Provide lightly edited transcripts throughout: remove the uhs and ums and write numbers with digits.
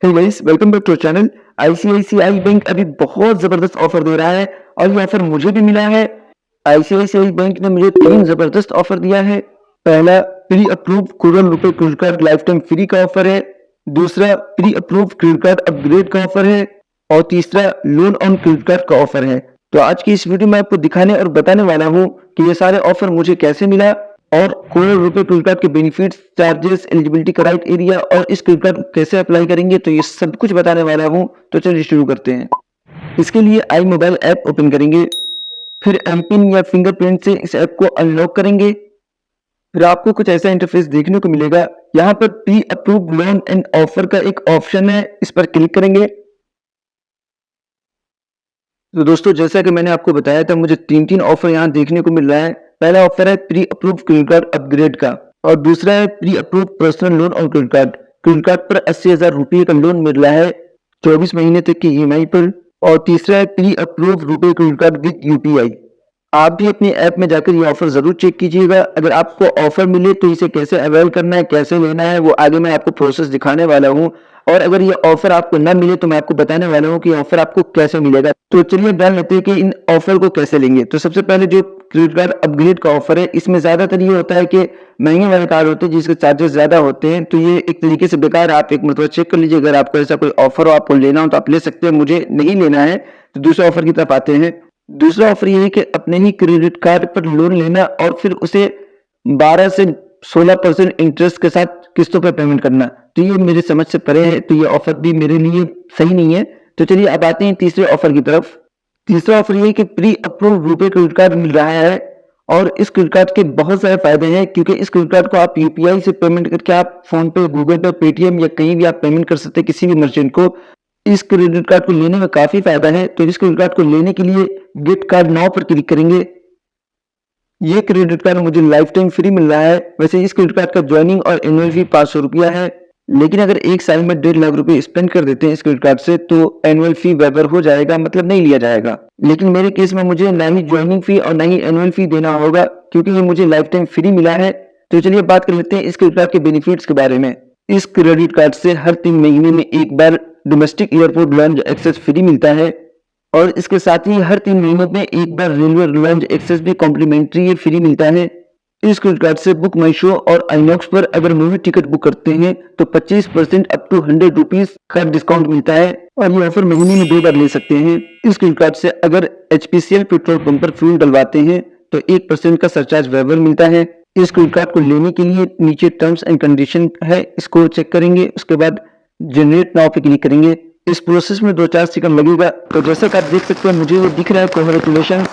Hey guys, welcome back to channel. ICICI bank अभी बहुत जबरदस्त ऑफर दे रहा है और ये ऑफर मुझे भी मिला है। आईसीआईसीआई बैंक ने मुझे 3 जबरदस्त ऑफर दिया है। पहला, प्री अप्रूव करोड़ रुपए credit card life time free का ऑफर है। दूसरा, pre approve credit card upgrade का ऑफर है। और तीसरा, लोन ऑन क्रेडिट कार्ड का ऑफर है। तो आज की इस वीडियो में आपको दिखाने और बताने वाला हूँ कि ये सारे ऑफर मुझे कैसे मिला और करोड़ रुपए क्रेडिट कार्ड के बेनिफिट्स, चार्जेस, एलिजिबिलिटी क्राइटेरिया और इस क्रेडिट कार्ड को कैसे अप्लाई करेंगे, तो ये सब कुछ बताने वाला हूँ। तो चलिए शुरू करते हैं। इसके लिए आई मोबाइल ऐप ओपन करेंगे, फिर एमपिन या फिंगरप्रिंट से इस ऐप को अनलॉक करेंगे। फिर आपको कुछ ऐसा इंटरफेस देखने को मिलेगा। यहाँ पर pre approve loan and offer का एक ऑप्शन है, इस पर क्लिक करेंगे। तो दोस्तों, जैसा कि मैंने आपको बताया था, मुझे तीन ऑफर यहाँ देखने को मिल रहा है। पहला ऑफर है pre approve credit card upgrade का और दूसरा है प्री अप्रूव पर्सनल लोन और क्रेडिट कार्ड। क्रेडिट कार्ड पर 80,000 रुपये का लोन मिल रहा है 24 महीने तक की ईएमआई पर। और तीसरा है प्री अप्रूव रुपये क्रेडिट कार्ड विद यूपीआई। आप भी अपनी ऐप में जाकर ये ऑफर जरूर चेक कीजिएगा। अगर आपको ऑफर मिले तो इसे कैसे अवेल करना है, कैसे लेना है, वो आगे मैं आपको प्रोसेस दिखाने वाला हूँ। और अगर ये ऑफर आपको ना मिले तो मैं आपको बताने वाला हूँ कि ऑफर आपको कैसे मिलेगा। तो चलिए जान लेते हैं कि इन ऑफर को कैसे लेंगे। तो सबसे पहले जो क्रेडिट कार्ड अपग्रेड का ऑफर है, इसमें ज्यादातर ये होता है कि महंगे वाले कार्ड होते हैं जिसके चार्जेस ज्यादा होते हैं। तो ये एक तरीके से बेकार है। आप एक मतलब चेक कर लीजिए, अगर आपको ऐसा कोई ऑफर हो, आपको लेना हो तो आप ले सकते हैं। मुझे नहीं लेना है। तो दूसरे ऑफर की तरफ आते हैं। दूसरा ऑफर ये है कि अपने ही क्रेडिट कार्ड पर लोन लेना और फिर उसे 12 से 16% इंटरेस्ट के साथ किस्तों पर पेमेंट करना। तो ये मेरे समझ से परे है, तो ये ऑफर भी मेरे लिए सही नहीं है। तो चलिए अब आते हैं तीसरे ऑफर की तरफ। तीसरा ऑफर ये है कि प्री अप्रूव रुपए क्रेडिट कार्ड मिल रहा है और इस क्रेडिट कार्ड के बहुत सारे फायदे हैं, क्योंकि इस क्रेडिट कार्ड को आप यूपीआई से पेमेंट करके आप फोन पे, गूगल पे, पेटीएम या कहीं भी आप पेमेंट कर सकते हैं किसी भी मर्चेंट को। इस क्रेडिट कार्ड को लेने में काफी फायदा है। तो इस क्रेडिट कार्ड को लेने के लिए गेट कार्ड नाउ पर क्लिक करेंगे। ये क्रेडिट कार्ड मुझे लाइफ टाइम फ्री मिल रहा है। वैसे इस क्रेडिट कार्ड का ज्वाइनिंग और एनुअल फी 500 रुपया है, लेकिन अगर एक साल में 1.5 लाख रुपए स्पेंड कर देते हैं इस क्रेडिट कार्ड से तो एनुअल फी वेवर हो जाएगा, मतलब नहीं लिया जाएगा। लेकिन मेरे केस में मुझे ना ही ज्वाइनिंग फी और ना ही एनुअल फी देना होगा, क्योंकि ये मुझे लाइफ टाइम फ्री मिला है। तो चलिए बात कर लेते हैं इस क्रेडिट कार्ड के बेनिफिट्स के बारे में। इस क्रेडिट कार्ड से हर 3 महीने में एक बार domestic airport lounge access free मिलता है और इसके साथ ही हर 3 महीनों में एक बार रेलवे लॉन्ज एक्सेस भी कॉम्प्लीमेंट्री फ्री मिलता है। इस क्रेडिट कार्ड से बुक माई शो और आइनॉक्स पर अगर मूवी टिकट बुक करते हैं तो 25% अप टू 100 रुपीज का डिस्काउंट मिलता है और ये ऑफर महीने में 2 बार ले सकते हैं। इस क्रेडिट कार्ड से अगर एचपीसीएल पेट्रोल पंप पर फ्यूल डलवाते हैं तो 1% का सरचार्ज वेवर मिलता है। इस क्रेडिट कार्ड को लेने के लिए नीचे टर्म्स एंड कंडीशन है, इसको चेक करेंगे। उसके बाद जनरेट नाउ पे क्लिक करेंगे। इस प्रोसेस में 2-4 सेकंड लगेगा। तो जैसा कि आप देख सकते हैं, मुझे ये दिख रहा है कांग्रेचुलेशन,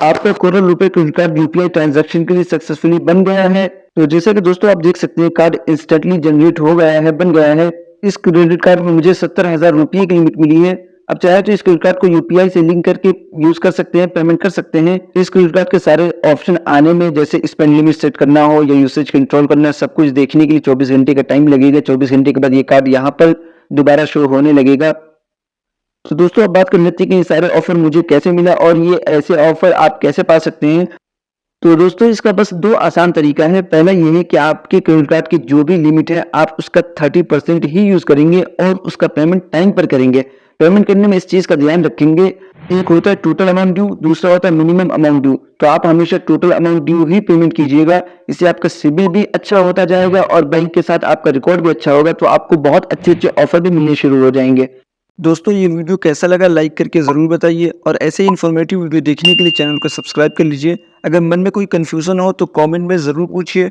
आपका करोड़ रुपए क्रेडिट कार्ड यूपीआई ट्रांजैक्शन के लिए सक्सेसफुली बन गया है। तो जैसा कि दोस्तों आप देख सकते हैं, कार्ड इंस्टेंटली जनरेट हो गया है, बन गया है। इस क्रेडिट कार्ड में मुझे 70,000 रुपये की लिमिट मिली है। अब चाहे तो इस क्रेडिट कार्ड को यूपीआई से लिंक करके यूज कर सकते हैं, पेमेंट कर सकते हैं। इस क्रेडिट कार्ड के सारे ऑप्शन आने में, जैसे स्पेंड लिमिट सेट करना हो या यूसेज कंट्रोल करना, सब कुछ देखने के लिए 24 घंटे का टाइम लगेगा। 24 घंटे के बाद ये कार्ड यहाँ पर दोबारा शो होने लगेगा। तो दोस्तों अब बात कर लेते हैं कि ये सारे ऑफर मुझे कैसे मिला और ये ऐसे ऑफर आप कैसे पा सकते हैं। तो दोस्तों इसका बस 2 आसान तरीका है। पहला ये है कि आपके क्रेडिट कार्ड की जो भी लिमिट है आप उसका 30% ही यूज करेंगे और उसका पेमेंट टाइम पर करेंगे। पेमेंट करने में इस चीज का ध्यान रखेंगे, एक होता है टोटल अमाउंट ड्यू, दूसरा होता है मिनिमम अमाउंट ड्यू। तो आप हमेशा टोटल अमाउंट ड्यू ही पेमेंट कीजिएगा। इससे आपका सिबिल भी अच्छा होता जाएगा और बैंक के साथ आपका रिकॉर्ड भी अच्छा होगा। तो आपको बहुत अच्छे अच्छे ऑफर भी मिलने शुरू हो जाएंगे। दोस्तों ये वीडियो कैसा लगा लाइक करके ज़रूर बताइए और ऐसे ही इन्फॉर्मेटिव वीडियो देखने के लिए चैनल को सब्सक्राइब कर लीजिए। अगर मन में कोई कन्फ्यूज़न हो तो कमेंट में ज़रूर पूछिए।